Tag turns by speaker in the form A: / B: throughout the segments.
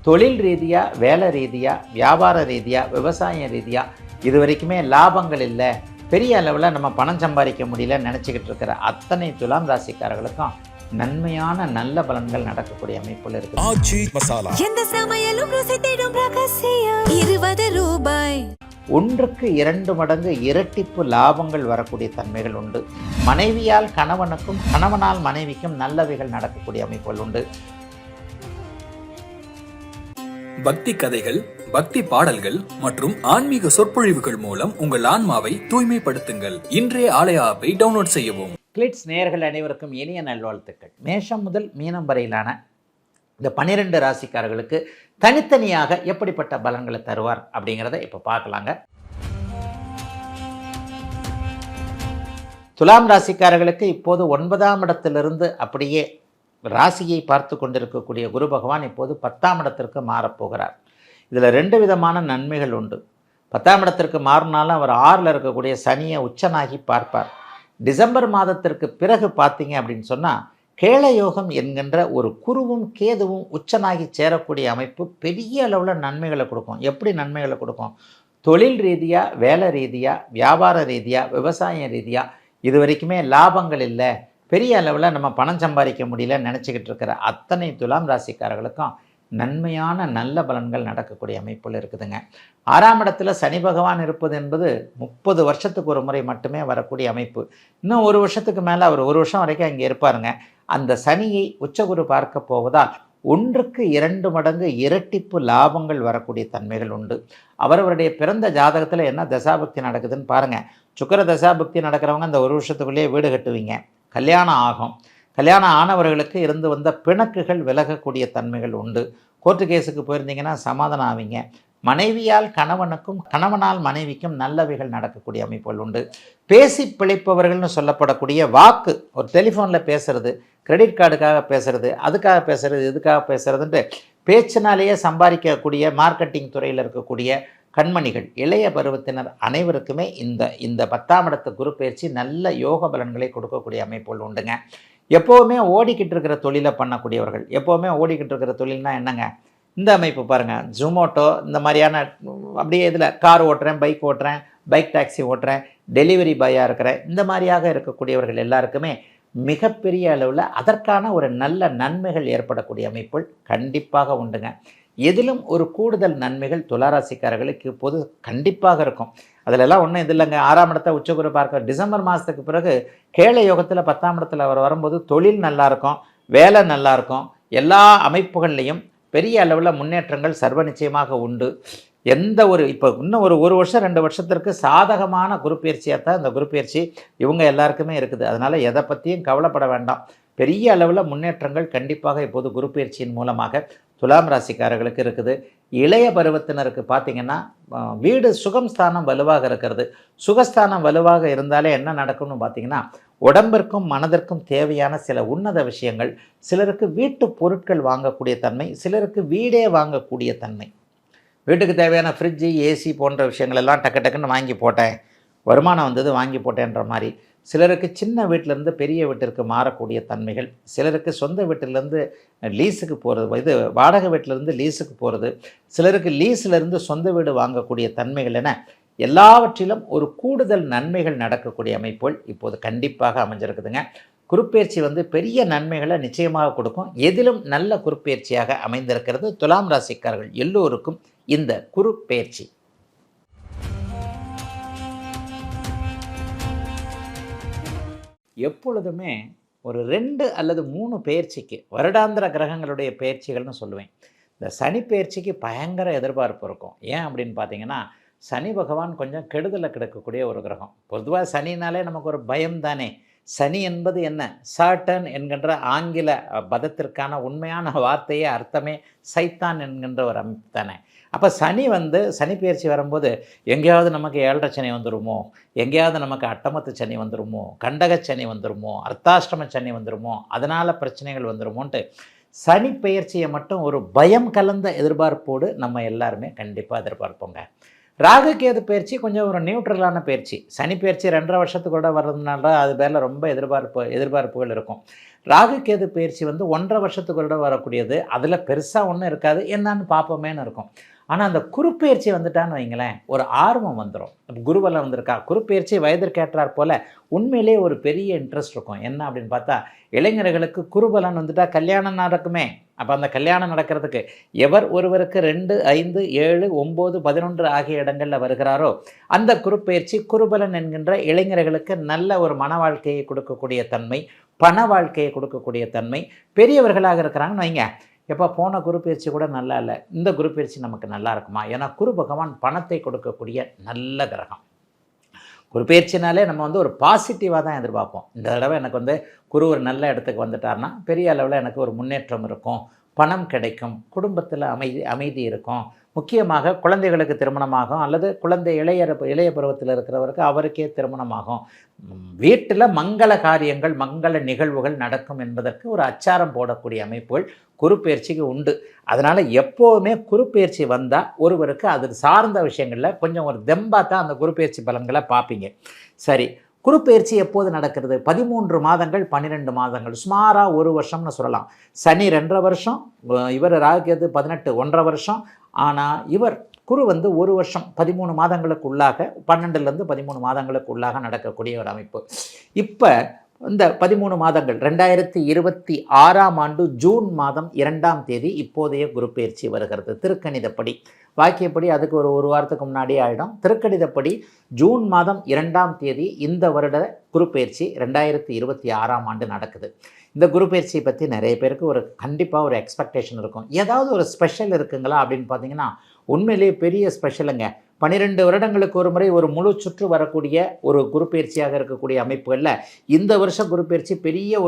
A: தொழில் ரீதியாக, வேலை ரீதியாக, வியாபார ரீதியாக, விவசாய ரீதியாக இது வரைக்குமே லாபங்கள் இல்லை, பெரிய அளவில் நம்ம பணம் சம்பாதிக்க முடியலன்னு நினச்சிக்கிட்டு இருக்கிற அத்தனை துலாம் ராசிக்காரர்களுக்கும் நன்மையான நல்ல பலன்கள் நடக்கக்கூடிய அமைப்புகள் இருக்கு.
B: ஆச்சி மசாலா
C: எந்த சமையலும் ருசி தேடும் ரகசியம் 20 ரூபாய்.
A: 1க்கு 2 மடங்கு இரட்டிப்பு லாபங்கள் வரக்கூடிய தன்மைகள் உண்டு. மனைவியால் கணவனுக்கும், கணவனால் மனைவிக்கும் நல்லவைகள் நடக்கக்கூடிய அமைப்புகள் உண்டு.
B: பக்தி கதைகள், பக்தி பாடல்கள் மற்றும் ஆன்மீக சொற்பொழிவுகள் மூலம் உங்கள் ஆன்மாவை தூய்மைப்படுத்துங்கள். இன்றைய ஆலய ஆப்பை டவுன்லோட் செய்யவும்.
A: கிளிட்ஸ் நேயர்கள் அனைவருக்கும் இனிய நல்வாழ்த்துக்கள். மேஷம் முதல் மீனம் வரையிலான இந்த 12 ராசிக்காரர்களுக்கு தனித்தனியாக எப்படிப்பட்ட பலன்களை தருவார் அப்படிங்கிறத இப்போ பார்க்கலாங்க. துலாம் ராசிக்காரர்களுக்கு இப்போது 9ஆம் இடத்திலிருந்து அப்படியே ராசியை பார்த்து கொண்டிருக்கக்கூடிய குரு பகவான் இப்போது 10ஆம் இடத்திற்கு மாறப்போகிறார். இதில் 2 விதமான நன்மைகள் உண்டு. 10ஆம் இடத்திற்கு மாறினாலும் அவர் 6ல் இருக்கக்கூடிய சனியை உச்சனாகி பார்ப்பார். டிசம்பர் மாதத்திற்கு பிறகு பார்த்தீங்க அப்படின்னு சொன்னால் கேளயோகம் என்கின்ற ஒரு குருவும் கேதுவும் உச்சனாகி சேரக்கூடிய அமைப்பு பெரிய அளவில் நன்மைகளை கொடுக்கும். எப்படி நன்மைகளை கொடுக்கும்? தொழில் ரீதியாக, வேலை ரீதியாக, வியாபார ரீதியாக, விவசாய ரீதியாக இது வரைக்குமே லாபங்கள் இல்லை, பெரிய அளவில் நம்ம பணம் சம்பாதிக்க முடியலன்னு நினச்சிக்கிட்டு இருக்கிற அத்தனை துலாம் ராசிக்காரர்களுக்கும் நன்மையான நல்ல பலன்கள் நடக்கக்கூடிய அமைப்புகள் இருக்குதுங்க. 6ஆம் இடத்துல சனி பகவான் இருப்பது என்பது 30 வருஷத்துக்கு ஒரு முறை மட்டுமே வரக்கூடிய அமைப்பு. இன்னும் 1 வருஷத்துக்கு மேலே அவர் 1 வருஷம் வரைக்கும் அங்கே இருப்பாருங்க. அந்த சனியை உச்சகுரு பார்க்க போவதால் 1க்கு 2 மடங்கு இரட்டிப்பு லாபங்கள் வரக்கூடிய தன்மைகள் உண்டு. அவரவருடைய பிறந்த ஜாதகத்தில் என்ன தசாபக்தி நடக்குதுன்னு பாருங்கள். சுக்கிர தசாபக்தி நடக்கிறவங்க அந்த 1 வருஷத்துக்குள்ளேயே வீடு கட்டுவீங்க, கல்யாணம் ஆகும். கல்யாணம் ஆனவர்களுக்கு இருந்து வந்த பிணக்குகள் விலகக்கூடிய தன்மைகள் உண்டு. கோர்ட்டு கேஸுக்கு போயிருந்தீங்கன்னா சமாதானம் ஆவீங்க. மனைவியால் கணவனுக்கும், கணவனால் மனைவிக்கும் நல்லவைகள் நடக்கக்கூடிய அமைப்புகள் உண்டு. பேசி பிழைப்பவர்கள்னு சொல்லப்படக்கூடிய வாக்கு, ஒரு டெலிஃபோனில் பேசுகிறது, கிரெடிட் கார்டுக்காக பேசுகிறது, அதுக்காக பேசுகிறது, இதுக்காக பேசுகிறதுன்ட்டு பேச்சினாலேயே சம்பாதிக்கக்கூடிய மார்க்கெட்டிங் துறையில் இருக்கக்கூடிய கண்மணிகள், இளைய பருவத்தினர் அனைவருக்குமே இந்த 10ஆம் இடத்து குரு பயிற்சி நல்ல யோக பலன்களை கொடுக்கக்கூடிய அமைப்புகள் உண்டுங்க. எப்போவுமே ஓடிக்கிட்டு இருக்கிற தொழிலை பண்ணக்கூடியவர்கள், எப்போவுமே ஓடிக்கிட்டு இருக்கிற தொழில்னால் என்னங்க, இந்த அமைப்பு பாருங்கள், ஜொமோட்டோ இந்த மாதிரியான அப்படியே இதில் கார் ஓட்டுறேன், பைக் ஓட்டுறேன், பைக் டாக்ஸி ஓட்டுறேன், டெலிவரி பாயாக இருக்கிறேன், இந்த மாதிரியாக இருக்கக்கூடியவர்கள் எல்லாருக்குமே மிகப்பெரிய அளவில் அதற்கான ஒரு நல்ல நன்மைகள் ஏற்படக்கூடிய அமைப்புகள் கண்டிப்பாக உண்டுங்க. எதிலும் ஒரு கூடுதல் நன்மைகள் துளாராசிக்காரர்களுக்கு இப்போது கண்டிப்பாக இருக்கும். அதிலெல்லாம் ஒன்றும் இது இல்லைங்க. 6ஆம் இடத்தை உச்சகுரு பார்க்க டிசம்பர் மாதத்துக்கு பிறகு கேள யோகத்தில் 10ஆம் இடத்துல அவர் வரும்போது தொழில் நல்லாயிருக்கும், வேலை நல்லாயிருக்கும், எல்லா அமைப்புகள்லேயும் பெரிய அளவில் முன்னேற்றங்கள் சர்வ நிச்சயமாக உண்டு. எந்த ஒரு இப்போ இன்னும் ஒரு வருஷம் 2 வருஷத்திற்கு சாதகமான குரு பயிற்சியாக தான் இந்த குரு பயிற்சி இவங்க எல்லாருக்குமே இருக்குது. அதனால் எதை பற்றியும் கவலைப்பட வேண்டாம். பெரிய அளவில் முன்னேற்றங்கள் கண்டிப்பாக இப்போது குரு பயிற்சியின் மூலமாக துலாம் ராசிக்காரர்களுக்கு இருக்குது. இளைய பருவத்தினருக்கு பார்த்திங்கன்னா வீடு சுகம்ஸ்தானம் வலுவாக இருக்கிறது. சுகஸ்தானம் வலுவாக இருந்தாலே என்ன நடக்கும்னு பார்த்திங்கன்னா உடம்பிற்கும் மனதிற்கும் தேவையான சில உன்னத விஷயங்கள், சிலருக்கு வீட்டு பொருட்கள் வாங்கக்கூடிய தன்மை, சிலருக்கு வீடே வாங்கக்கூடிய தன்மை. வீட்டுக்கு தேவையான ஃப்ரிட்ஜு, ஏசி போன்ற விஷயங்கள் எல்லாம் டக்கு டக்குன்னு வாங்கி போட்டேன், வருமானம் வந்தது வாங்கி போட்டேன்ற மாதிரி. சிலருக்கு சின்ன வீட்டிலேருந்து பெரிய வீட்டிற்கு மாறக்கூடிய தன்மைகள், சிலருக்கு சொந்த வீட்டிலேருந்து லீஸுக்கு போகிறது, இது வாடகை வீட்டிலேருந்து லீஸுக்கு போகிறது, சிலருக்கு லீஸிலேருந்து சொந்த வீடு வாங்கக்கூடிய தன்மைகள் என எல்லாவற்றிலும் ஒரு கூடுதல் நன்மைகள் நடக்கக்கூடிய அமைப்புகள் இப்போது கண்டிப்பாக அமைஞ்சிருக்குதுங்க. குருப்பெயர்ச்சி பெரிய நன்மைகளை நிச்சயமாக கொடுக்கும். எதிலும் நல்ல குருப்பெயர்ச்சியாக அமைந்திருக்கிறது துலாம் ராசிக்காரர்கள் எல்லோருக்கும் இந்த குருப்பெயர்ச்சி. எப்பொழுதுமே ஒரு 2 அல்லது 3 பெயர்ச்சிக்கு, வருடாந்திர கிரகங்களுடைய பெயர்ச்சிகள்னு சொல்லுவேன், இந்த சனி பெயர்ச்சிக்கு பயங்கர எதிர்பார்ப்பு இருக்கும். ஏன் அப்படின்னு பார்த்தீங்கன்னா சனி பகவான் கொஞ்சம் கெடுதலை கிடக்கக்கூடிய ஒரு கிரகம். பொதுவாக சனினாலே நமக்கு ஒரு பயம் தானே. சனி என்பது என்ன? சாட்டன் என்கின்ற ஆங்கில பதத்திற்கான உண்மையான வார்த்தையே அர்த்தமே சைத்தான் என்கின்ற ஒரு அமைப்பு தானே. அப்போ சனி பெயர்ச்சி வரும்போது எங்கேயாவது நமக்கு 7.5 சனி வந்துடுமோ, எங்கேயாவது நமக்கு அட்டமத்து சனி வந்துடுமோ, கண்டக சனி வந்துடுமோ, அர்த்தாஷ்டம சனி வந்துடுமோ, அதனால் பிரச்சனைகள் வந்துடுமோன்ட்டு சனி பெயர்ச்சியை மட்டும் ஒரு பயம் கலந்த எதிர்பார்ப்போடு நம்ம எல்லாருமே கண்டிப்பாக எதிர்பார்ப்போங்க. ராகு கேது பயிற்சி கொஞ்சம் ஒரு நியூட்ரலான பயிற்சி. சனி பயிற்சி 2.5 வருஷத்துக்கு கூட வர்றதுனால அது பேரில் ரொம்ப எதிர்பார்ப்புகள் இருக்கும். ராகு கேது பயிற்சி வந்து 1.5 வருஷத்துக்கு ஒரு வரக்கூடியது. அதில் பெருசாக ஒன்றும் இருக்காது, என்னன்னு பார்ப்போமேன்னு இருக்கும். ஆனால் அந்த குருப்பெயர்ச்சி வந்துட்டான்னு வைங்களேன், ஒரு ஆர்வம் வந்துடும். குருவெல்லாம் வந்திருக்கா, குருப்பெயர்ச்சி வயதிற்கேற்றாற் போல் உண்மையிலே ஒரு பெரிய இன்ட்ரெஸ்ட் இருக்கும். என்ன அப்படின்னு பார்த்தா, இளைஞர்களுக்கு குருபலன் வந்துட்டால் கல்யாணம் நடக்குமே. அப்போ அந்த கல்யாணம் நடக்கிறதுக்கு எவர் ஒருவருக்கு 2, 5, 7, 9, 11 ஆகிய இடங்களில் வருகிறாரோ அந்த குருப்பெயர்ச்சி குருபலன் என்கின்ற இளைஞர்களுக்கு நல்ல ஒரு மன வாழ்க்கையை கொடுக்கக்கூடிய தன்மை, பண வாழ்க்கையை கொடுக்கக்கூடிய தன்மை. பெரியவர்களாக இருக்கிறாங்கன்னு வைங்க, எப்போ போன குரு பயிற்சி கூட நல்லா இல்லை, இந்த குரு பயிற்சி நமக்கு நல்லா இருக்குமா? ஏன்னா குரு பகவான் பணத்தை கொடுக்கக்கூடிய நல்ல கிரகம். குரு பயிற்சினாலே நம்ம வந்து ஒரு பாசிட்டிவாக தான் எதிர்பார்ப்போம். இந்த தடவை எனக்கு வந்து குரு ஒரு நல்ல இடத்துக்கு வந்துட்டார்னா பெரிய அளவில் எனக்கு ஒரு முன்னேற்றம் இருக்கும், பணம் கிடைக்கும், குடும்பத்தில் அமைதி இருக்கும். முக்கியமாக குழந்தைகளுக்கு திருமணமாகும், அல்லது குழந்தை இளைய பருவத்தில் இருக்கிறவருக்கு அவருக்கே திருமணமாகும். வீட்டில் மங்கள காரியங்கள், மங்கள நிகழ்வுகள் நடக்கும் என்பதற்கு ஒரு அச்சாரம் போடக்கூடிய அமைப்புகள் குருப்பெயர்ச்சிக்கு உண்டு. அதனால் எப்போவுமே குருப்பெயர்ச்சி வந்தால் ஒருவருக்கு அது சார்ந்த விஷயங்களில் கொஞ்சம் ஒரு தெம்பாக தான் அந்த குருப்பெயர்ச்சி பலன்களை பார்ப்பீங்க. சரி, குருப்பெயர்ச்சி எப்போது நடக்கிறது? 13 மாதங்கள், 12 மாதங்கள், சுமாராக ஒரு வருஷம்னு சொல்லலாம். சனி 2.5 வருஷம், இவர் ராகுகேது 18 1.5 வருஷம். ஆனால் இவர் குரு வந்து ஒரு வருஷம் 13 மாதங்களுக்கு உள்ளாக, 12லேருந்து 13 மாதங்களுக்கு உள்ளாக நடக்கக்கூடிய ஒரு அமைப்பு. இப்போ இந்த 13 மாதங்கள் 2026ஆம் ஆண்டு ஜூன் மாதம் 2ஆம் தேதி இப்போதைய குருப்பெயர்ச்சி வருகிறது. திருக்கணிதப்படி, வாக்கியப்படி அதுக்கு ஒரு வாரத்துக்கு முன்னாடி ஆகிடும். திருக்கணிதப்படி ஜூன் மாதம் 2ஆம் தேதி இந்த வருட குருப்பெயர்ச்சி 2026ஆம் ஆண்டு நடக்குது. இந்த குருப்பெயர்ச்சியை பற்றி நிறைய பேருக்கு கண்டிப்பாக ஒரு எக்ஸ்பெக்டேஷன் இருக்கும். ஏதாவது ஒரு ஸ்பெஷல் இருக்குங்களா அப்படின்னு பார்த்தீங்கன்னா, உண்மையிலேயே பெரிய ஸ்பெஷலுங்க. 12 வருடங்களுக்கு ஒரு முறை ஒரு முழு சுற்று வரக்கூடிய ஒரு குருப்பெயர்ச்சியாக இருக்கக்கூடிய அமைப்புகளில் இந்த வருஷ குருப்பெயர்ச்சி பெரிய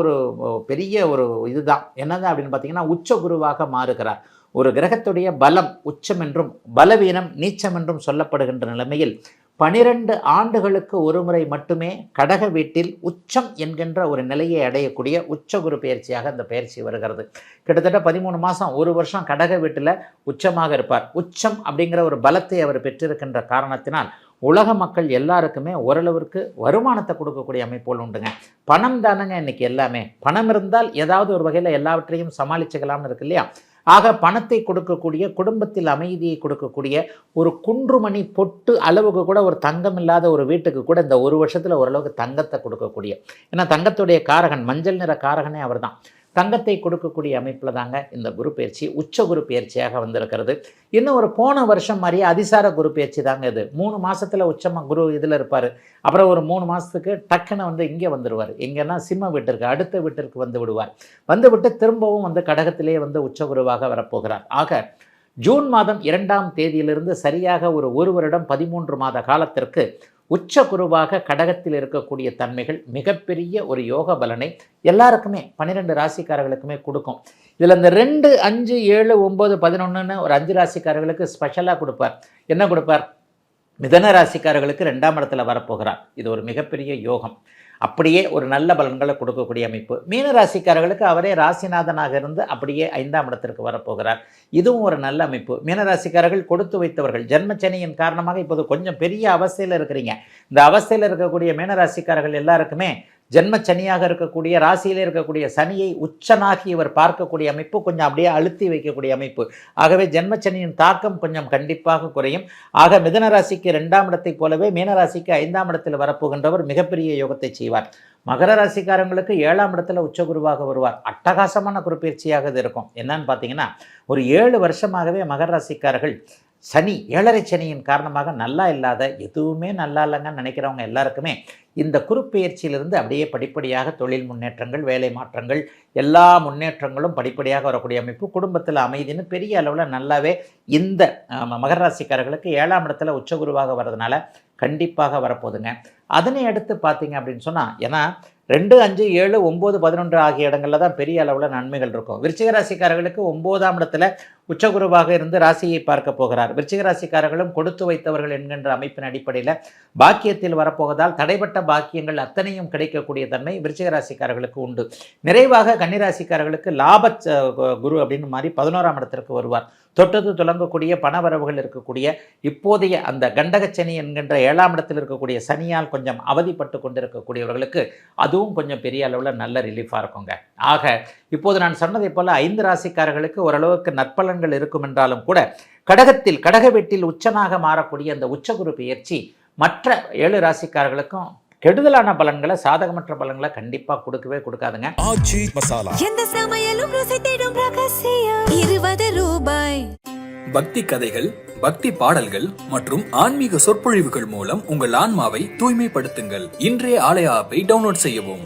A: ஒரு இதுதான். என்னது அப்படின்னு பார்த்தீங்கன்னா, உச்ச குருவாக மாறுகிறார். ஒரு கிரகத்துடைய பலம் உச்சம் என்றும் பலவீனம் நீச்சம் என்றும் சொல்லப்படுகின்ற நிலைமையில் 12 ஆண்டுகளுக்கு ஒரு முறை மட்டுமே கடக வீட்டில் உச்சம் என்கின்ற ஒரு நிலையை அடையக்கூடிய உச்ச குரு பயிற்சியாக இந்த பயிற்சி வருகிறது. கிட்டத்தட்ட 13 மாதம், ஒரு வருஷம் கடக வீட்டில் உச்சமாக இருப்பார். உச்சம் அப்படிங்கிற ஒரு பலத்தை அவர் பெற்றிருக்கின்ற காரணத்தினால் உலக மக்கள் எல்லாருக்குமே ஓரளவிற்கு வருமானத்தை கொடுக்கக்கூடிய அமைப்புகள் உண்டுங்க. பணம் தானங்க இன்றைக்கி எல்லாமே. பணம் இருந்தால் ஏதாவது ஒரு வகையில் எல்லாவற்றையும் சமாளிச்சுக்கலாம்னு இருக்கு இல்லையா? ஆக பணத்தை கொடுக்கக்கூடிய, குடும்பத்தில் அமைதியை கொடுக்கக்கூடிய, ஒரு குன்றுமணி பொட்டு அளவுக்கு கூட ஒரு தங்கம் இல்லாத ஒரு வீட்டுக்கு கூட இந்த ஒரு வருஷத்தில் ஓரளவுக்கு தங்கத்தை கொடுக்கக்கூடிய, ஏன்னா தங்கத்துடைய காரகன், மஞ்சள் நிற காரகனே அவர் தான், தங்கத்தை கொடுக்கக்கூடிய அமைப்பில் தாங்க இந்த குரு பயிற்சி உச்ச குரு பயிற்சியாக வந்திருக்கிறது. இன்னும் ஒரு போன வருஷம் மாதிரியே அதிசார குரு பயிற்சி தாங்க இது. 3 மாதத்தில் உச்சமாக குரு இதில் இருப்பார். அப்புறம் ஒரு 3 மாதத்துக்கு டக்குன்னு வந்து இங்கே வந்துடுவார். எங்கன்னா சிம்ம வீட்டிற்கு, அடுத்த வீட்டிற்கு வந்து விடுவார். வந்துவிட்டு திரும்பவும் வந்து கடகத்திலே வந்து உச்ச குருவாக வரப்போகிறார். ஆக ஜூன் மாதம் 2ஆம் தேதியிலிருந்து சரியாக ஒரு வருடம் 13 மாத காலத்திற்கு உச்ச குருவாக கடகத்தில் இருக்கக்கூடிய தன்மைகள் மிகப்பெரிய ஒரு யோக பலனை எல்லாருக்குமே 12 ராசிக்காரர்களுக்குமே கொடுக்கும். இதில் இந்த 2, 5, 7, 9, 11ன்னு ஒரு 5 ராசிக்காரர்களுக்கு ஸ்பெஷலாக கொடுப்பார். என்ன கொடுப்பார்? மிதன ராசிக்காரர்களுக்கு 2ஆம் இடத்துல வரப்போகிறார். இது ஒரு மிகப்பெரிய யோகம். அப்படியே ஒரு நல்ல பலன்களை கொடுக்கக்கூடிய அமைப்பு. மீன ராசிக்காரர்களுக்கு அவரே ராசிநாதனாக இருந்து அப்படியே 5ஆம் இடத்திற்கு வரப்போகிறார். இதுவும் ஒரு நல்ல அமைப்பு. மீனராசிக்காரர்கள் கொடுத்து வைத்தவர்கள். ஜென்மச்சனியின் காரணமாக இப்போது கொஞ்சம் பெரிய அவஸ்தையில் இருக்கிறீங்க. இந்த அவஸ்தையில் இருக்கக்கூடிய மீனராசிக்காரர்கள் எல்லாருக்குமே ஜென்மச்சனியாக இருக்கக்கூடிய, ராசியில் இருக்கக்கூடிய சனியை உச்சனாகி இவர் பார்க்கக்கூடிய அமைப்பு, கொஞ்சம் அப்படியே அழுத்தி வைக்கக்கூடிய அமைப்பு. ஆகவே ஜென்மச்சனியின் தாக்கம் கொஞ்சம் கண்டிப்பாக குறையும். ஆக மிதன ராசிக்கு 2ஆம் இடத்தை போலவே மீனராசிக்கு 5ஆம் இடத்தில் வரப்போகின்றவர் மிகப்பெரிய யோகத்தை செய்வார். மகர ராசிக்காரங்களுக்கு 7ஆம் இடத்துல உச்சகுருவாக வருவார். அட்டகாசமான குருப்பெயர்ச்சியாக இது இருக்கும். என்னன்னு பார்த்தீங்கன்னா, ஒரு 7 வருஷமாகவே மகர ராசிக்காரர்கள் சனி, 7.5 சனியின் காரணமாக நல்லா இல்லாத, எதுவுமே நல்லா இல்லைங்கன்னு நினைக்கிறவங்க எல்லாருக்குமே இந்த குருப்பெயர்ச்சியிலிருந்து அப்படியே படிப்படியாக தொழில் முன்னேற்றங்கள், வேலை மாற்றங்கள், எல்லா முன்னேற்றங்களும் படிப்படியாக வரக்கூடிய அமைப்பு. குடும்பத்தில் அமைதின்னு பெரிய அளவில் நல்லாவே இந்த மகர ராசிக்காரர்களுக்கு 7ஆம் இடத்துல உச்சகுருவாக வர்றதுனால கண்டிப்பாக வரப்போகுதுங்க. அதனை அடுத்து பார்த்தீங்க அப்படின்னு சொன்னால், ஏன்னா 2, 5, 7, 9, 11 ஆகிய இடங்களில் தான் பெரிய அளவில் நன்மைகள் இருக்கும். விருச்சிக ராசிக்காரர்களுக்கு 9ஆம் இடத்துல உச்சகுருவாக இருந்து ராசியை பார்க்க போகிறார். விருச்சிக ராசிக்காரர்களும் கொடுத்து வைத்தவர்கள் என்கின்ற அமைப்பின் அடிப்படையில் பாக்கியத்தில் வரப்போவதால் தடைப்பட்ட பாக்கியங்கள் அத்தனையும் கிடைக்கக்கூடிய தன்மை விருச்சிக ராசிக்காரர்களுக்கு உண்டு. நிறைவாக கன்னிராசிக்காரர்களுக்கு லாப குரு அப்படின்னு மாதிரி 11ஆம் இடத்திற்கு வருவார். தொட்டது துலங்கக்கூடிய பணவரவுகள் இருக்கக்கூடிய இப்போதைய அந்த கண்டகச்சனி என்கின்ற 7ஆம் இடத்தில் இருக்கக்கூடிய சனியால் கொஞ்சம் அவதிப்பட்டு கொண்டிருக்கக்கூடியவர்களுக்கு அதுவும் கொஞ்சம் பெரிய அளவில் நல்ல ரிலீஃபாக இருக்குங்க. ஆக இப்போது நான் சொன்னதை போல் 5 ராசிக்காரர்களுக்கு ஓரளவுக்கு நற்பலன்கள் இருக்கும் என்றாலும் கூட கடக வீட்டில் உச்சனாக மாறக்கூடிய அந்த உச்சகுரு பெயர்ச்சி மற்ற 7 ராசிக்காரர்களுக்கும் கெடுதலான பலன்களை, சாதகமற்ற பலன்களை கண்டிப்பாக கொடுக்கவே கொடுக்காதுங்க.
D: ஆச்சி மசாலா.
C: எந்த சமையலும் ருசி தேடும் ரகசியம் 20 ரூபாய்.
B: பக்தி கதைகள், பக்தி பாடல்கள் மற்றும் ஆன்மீக சொற்பொழிவுகள் மூலம் உங்கள் ஆன்மாவை தூய்மைப்படுத்துங்கள். இன்றைய ஆலய ஆப்பை டவுன்லோட் செய்யவும்.